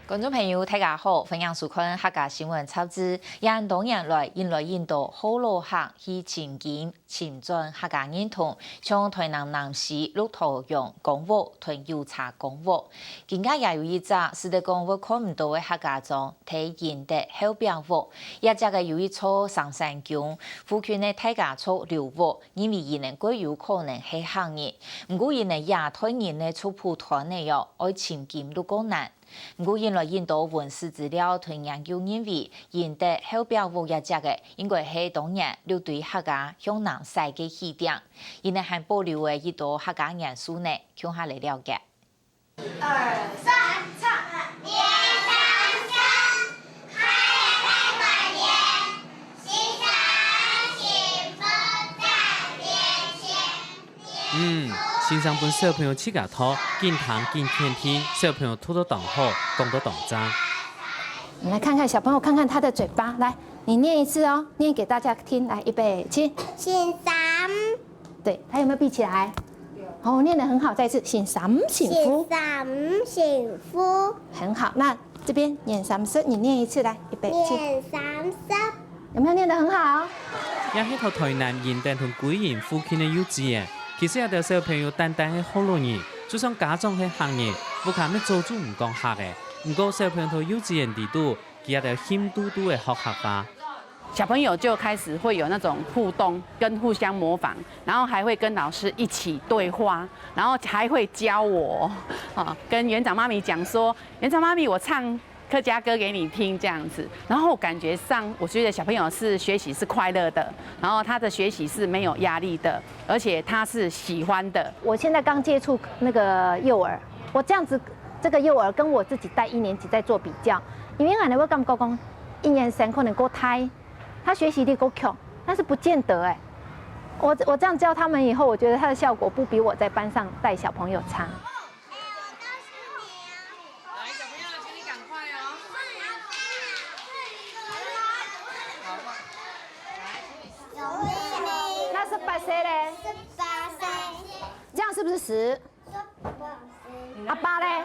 观众朋友，大家好，欢迎收看客家新闻插枝。因多年来，印度好多客去前进、前进客家认同，像台南南市鹿头洋公屋同油茶公屋。更加也有一只是在公屋看唔到的客家庄，体现的后边屋，也只个有一处上山宫，附近的大家厝留屋，因为伊能贵有可能系行业，唔过伊能也推人的出普团的哟，爱前进都够难。不过，因来印度文史资料同研究认为，印度后边屋也只个应该是当年留对客家向南西嘅起点，因呢还保留的一道客家元素呢，向下来了解。1、2、3，唱。先生本小朋友起家头，见堂见天天，小朋友吐到动好，讲到动渣。你来看看小朋友，看看他的嘴巴，来，你念一次哦，念给大家听，来，预备起。姓三，对，他有没有闭起来？哦，念得很好，再一次，姓三幸福。姓三幸福，很好，那这边念三声，你念一次，来，预备起。念30，有没有念得很好？也喺头台南仁德同桂林附近的幼稚園。其實有啲小朋友單單係好樂意，就算家長係行業，唔靠咩做主唔講客嘅。唔過小朋友到幼稚園地度，佢有啲心嘟嘟嘅學客家。小朋友就開始會有那種互動跟互相模仿，然後還會跟老師一起對話，然後還會教我，跟園長媽咪講說，園長媽咪我唱客家歌給你聽，這樣子，然後感覺上，我覺得小朋友是學習是快樂的，然後他的學習是沒有壓力的，而且他是喜歡的。我現在剛接觸那個幼兒，我這樣子，這個幼兒跟我自己帶1年級在做比較，因為原來我感覺講1年生可能夠胎，他學習力夠強，但是不見得哎。我這樣教他們以後，我覺得他的效果不比我在班上帶小朋友差。18歲嘞18歲，這樣是不是10？阿爸嘞？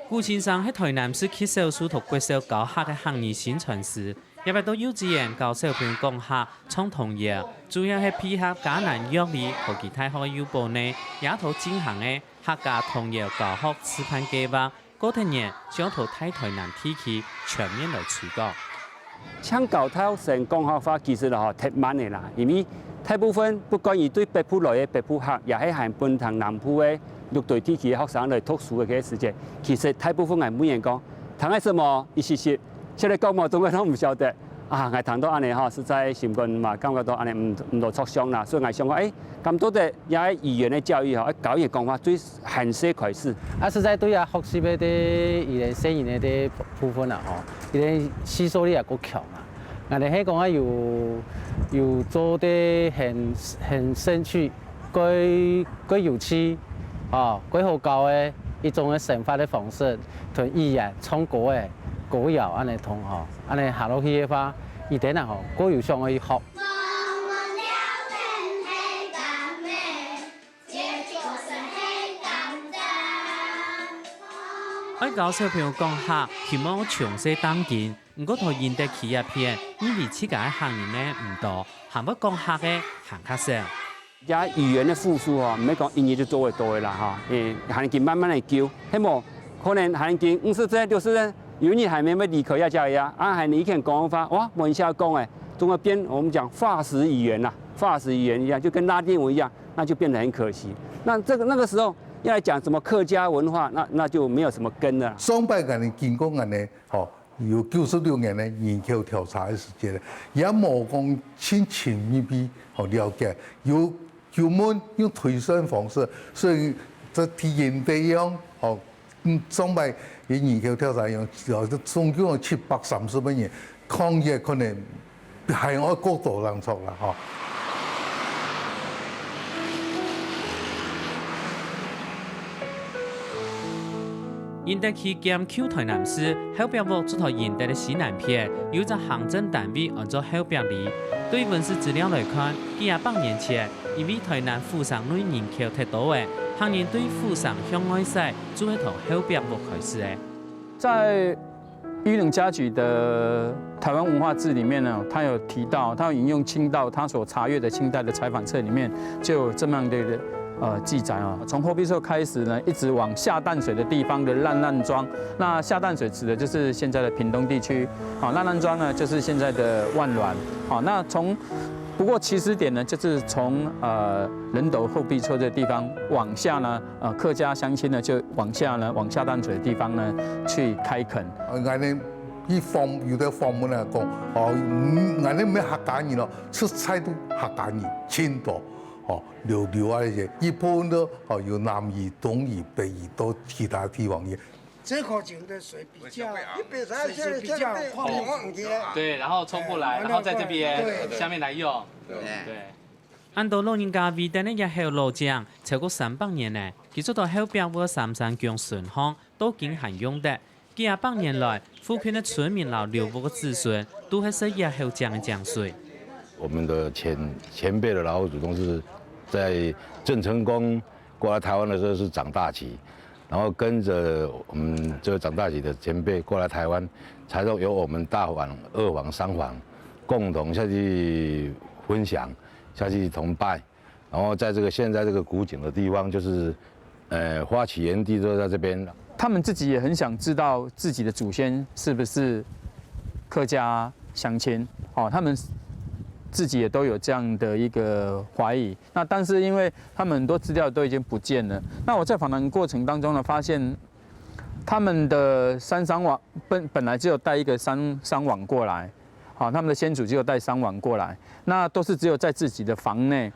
顧先生喺台南市ခေ小書同國小教客嘅行業宣傳時，入到幼稚園教小朋友講客、唱童謠，主要係配合迦南樂理同其他學校部內也套進行嘅客家童謠教學示範計劃，嗰啲人想到台南地區全面來推廣。搶教頭成講學法其實係特慢嘅啦，因為大部分不管伊對北部來嘅北部客，也係行本塘南部嘅六隊地區嘅學生來讀書嘅時節，其實大部分係每人講，談係什麼意思是，出嚟講冇總嘅都唔曉得。啊，我談到安尼嚇，實在心肝嘛，感覺到安尼唔多促傷啦，所以我想講，咁多嘅也係語言嘅教育嚇，教育講法最限制開始。實在對啊，學習嘅啲語言聲言嘅啲部分啊，嗬，佢哋吸收力也夠強啊。我哋喺講啊，要做啲很興趣、佢有趣，佢好教嘅一種嘅生活嘅方式，同語言、唱歌嘅。歌謠安尼同學，安尼下落去嘅話，一定啊嗬，歌謠上可以學。愛教小朋友講客，希望從細當見，唔過同現代企業片，因為自家嘅行業呢唔多，行不講客嘅行較少。也語言嘅復甦嗬，唔係講一年就做會到嘅啦嚇，行見慢慢嚟教，希望可能行見50歲、60歲。有你還沒有離開要教呀，還你一看講法，哇，往下講哎，總會變我們講化石語言啦，化石語言一樣，就跟拉丁文一樣，那就變得很可惜。那那個時候要來講什麼客家文化，那就沒有什麼根了。上百年經過人呢，有96年呢研究調查嘅時間咧，也冇講全面地了解，有門用推算方式，所以這體驗地樣上百嘅研究調查用，總共有730萬人，抗疫可能係我高度難錯啦嚇。現代區檢區台南市後壁屋這套現代嘅西南片，有隻行政單位按照後壁裡。對文史資料來看，幾100年前，因為台南府上內人口太多嘅，行人對府上向外駛，就係從後壁屋開始嘅。在伊能嘉矩的《台湾文化志》里面呢，他有提到，他有引用清道他所查阅的清代的采访册里面就有这么样的记载啊。从后壁厝开始呢，一直往下淡水的地方的烂烂庄，那下淡水指的就是现在的屏东地区，好，烂烂庄呢就是现在的万峦，好，那不过起始点呢，就是从仁斗后壁厝的地方往下呢，客家乡亲呢就往下淡水的地方呢去开垦。有的方面来讲，俺那没客家人咯，出菜都客家人千多，留啊那些，一部分都有南移、东移、北移到其他地方去。这口井的水比较比较宽对，然后冲过来，然后在这边下面来用。对。按照老人家为的呢，也有路障超过300年呢，其实到后边我三山江顺巷都经常用的。几百年来，附近的村民老留步的子孙都还是也后江的江水。我们的前辈的老祖宗是在郑成功过来台湾的时候是长大旗。然后跟着我们这个长大旗的前辈过来台湾，才由我们大房、二房、三房共同下去分享、下去崇拜，然后在现在这个古井的地方，就是发起源地都在这边。他们自己也很想知道自己的祖先是不是客家乡亲，他们自己也都有这样的一个怀疑。那但是因为他们很多资料都已经不见了，那我在访谈过程当中呢，发现他们的山商网本来只有带一个山商网过来，他们的先祖只有带商网过来，那都是只有在自己的房内。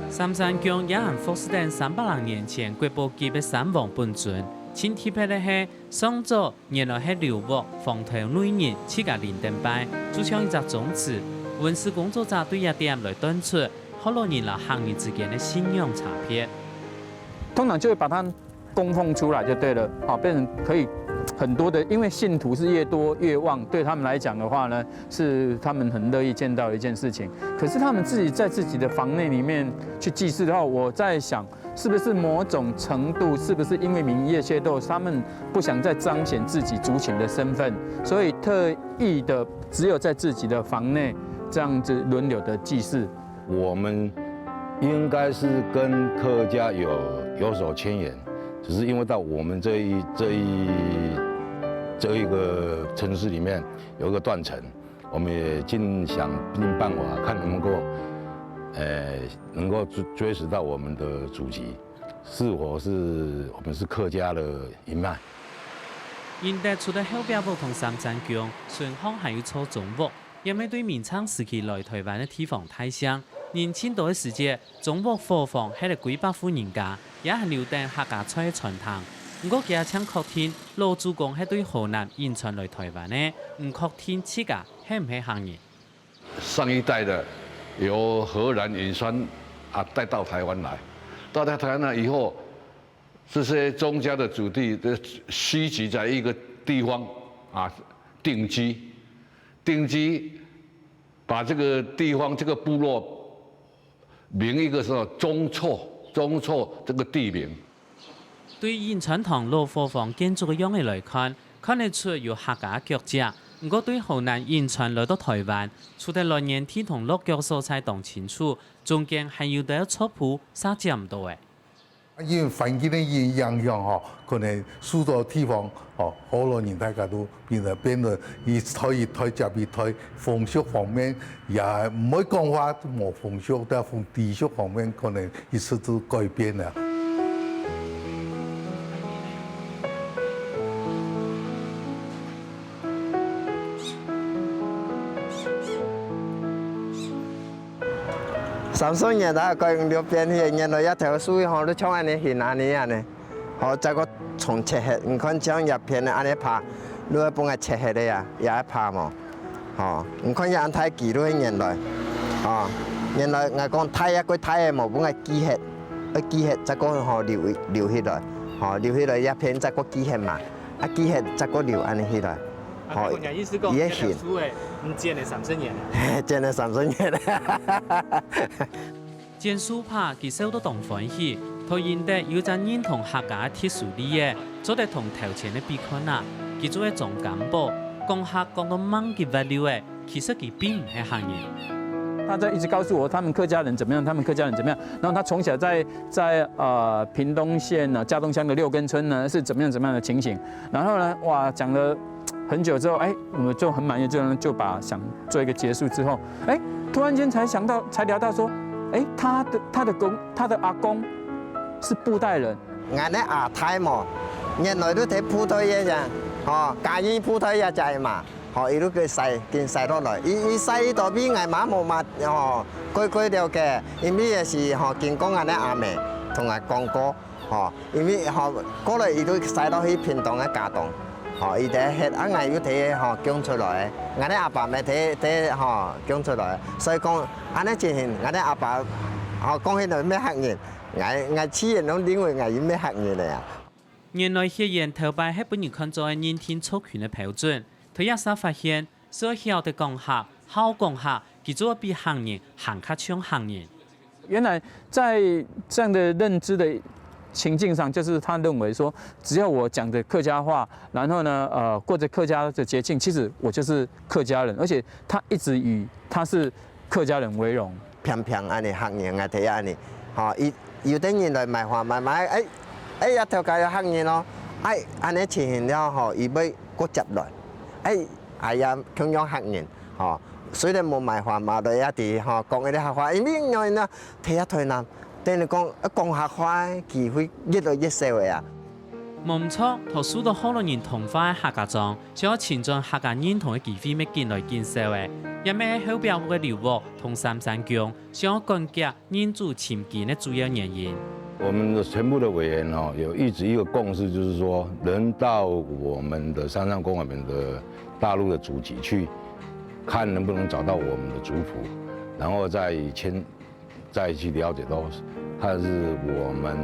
三山江也含福斯等300年前国宝级的三王本尊，前提配的是上祖原来是刘伯黄头女人去个连登拜，就像一只种子。文史工作者对一点来端出好多年来行业之间的信仰差别。通常就会把它供奉出来就对了，变成可以很多的，因为信徒是越多越旺，对他们来讲的话呢，是他们很乐意见到的一件事情。可是他们自己在自己的房内里面去祭祀的话，我在想，是不是某种程度，是不是因为民业械斗，他们不想再彰显自己族群的身份，所以特意的只有在自己的房内这样子轮流的祭祀。我们应该是跟客家有所牵连。只是因为到我们这一个城市里面有一个断层，我们也尽办法看能够追溯到我们的祖籍，是否是我们是客家的一脉。现代除了后边部同三山江、顺巷还有错中部，也面对明清时期来台湾的地方太乡。年清代的时节，中部伙房系了几百户人家，也係留低客家菜的传统。不过，家乡確定老祖公係對河南引傳來台灣呢，唔確定自家係唔係行業。上一代的由荷蘭引傳帶到台灣來，到台灣來以後，這些宗家的子弟聚集在一個地方定居，把這個地方這個部落。名一個是中錯這個地名。對現傳統老伙房建築嘅樣嚟看，看得出有客家腳跡。不過對河南現傳來到台灣，除咗來源地同落腳所在當清楚，中間還有得錯譜沙佔唔到嘅。因為環境的影響可能許多地方好多人大家都變得以台接比台風俗方面也唔可以講話冇風俗，但係地俗方面可能一直都改變了。30年代改用了变些，原来一条水河都冲安尼行安尼呢，再个从切下，你看像叶片的安尼拍，你要帮佢切下的呀，也爱拍嘛，你看人太记录原来，原来我讲太一个太嘅冇帮佢记下，记下再个留起来，留起来叶片再个记下嘛，记下再个留安尼起来。好，也行。建了30年建了30年了。建书拍其受到同欢喜，他赢得有阵认同客家特殊利益，做得同头前的比困难。佢做嘅总干部，讲客讲到猛嘅物流嘅，其实佢并唔係行人。他在一直告诉我他们客家人怎么样，他们客家人怎么样。然后他从小在屏东县呢嘉东乡的6根村呢是怎么样的情形。然后呢，哇，讲了很久之后，我们就很满意，就把想做一个结束之后，突然间才聊到说，他的阿公是布袋人。俺的阿太嘛，原來都睇鋪推嘅咋，家己鋪推也就嘛。伊都佢細落來，伊細到比嗌媽冇嘛，佢了嘅，因為也是見講俺的阿妹同我講過，因為過來伊都細到去屏東嘅家棟，伊哋ฮ็啊嗌要睇講出來，俺的阿爸咪睇講出來，所以講俺的情形，俺的阿爸講起來咩客人，我黐人攏認為我咩客人嚟啊。原來學員頭擺係本人看作認聽族群嘅標準。佢也是發現，所曉得講客、好講客，佢做比行人行較像行人。原來在這樣的認知的情境上，就是他認為說，只要我講的客家話，然後呢，過着客家的節慶，其實我就是客家人，而且他一直以他是客家人為榮。偏安尼行人啊，睇下安尼，有啲人來買花買，一條街有行人咯，安尼情形了，伊要過接來。呀，同樣客人，雖然冇賣花嘛，都一啲講嗰啲客話，因為我呢睇下台南，等你講客話機會越來越少嘅啊。冇錯，同許多好多人同化嘅客家莊，想要前進客家認同嘅機會咩見來見少嘅，因為後邊嘅流亡同三山疆，想要降級認祖潛見嘅主要原因。我们的全部的委员有一直一个共识，就是说能到我们的山上公馆的大陆的祖籍去看，能不能找到我们的族谱，然后再去了解到他是我们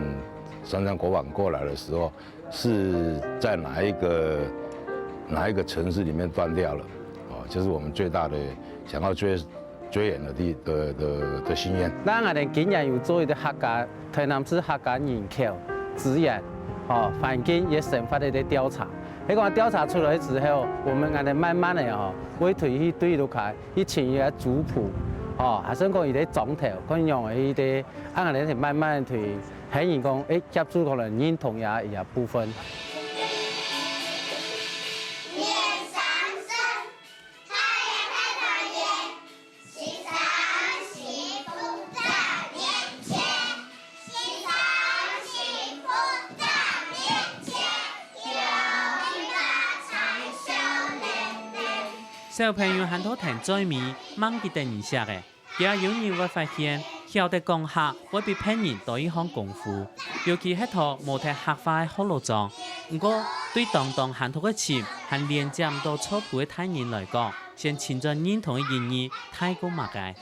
山上国馆过来的时候是在哪一个城市里面断掉了，就是我们最大的想要追远的心愿。咱我哋今日有做一啲客家台南市客家人口资源环境也生发的啲调查。迄個調查出來之後，我們我哋慢慢的會推去對落開去請伊個族譜，還想講伊啲總頭，講用伊啲，我哋係慢慢推，顯然講協助可能認同也部分。小朋友很多聽在面，猛嘅定一下嘅，也有人會發現，曉得講客會比別人多一項功夫，尤其係套冇睇客話嘅好路狀。不過對當很多嘅錢，係連接唔到錯誤嘅他人來講，先前進認同嘅意義太過物嘅。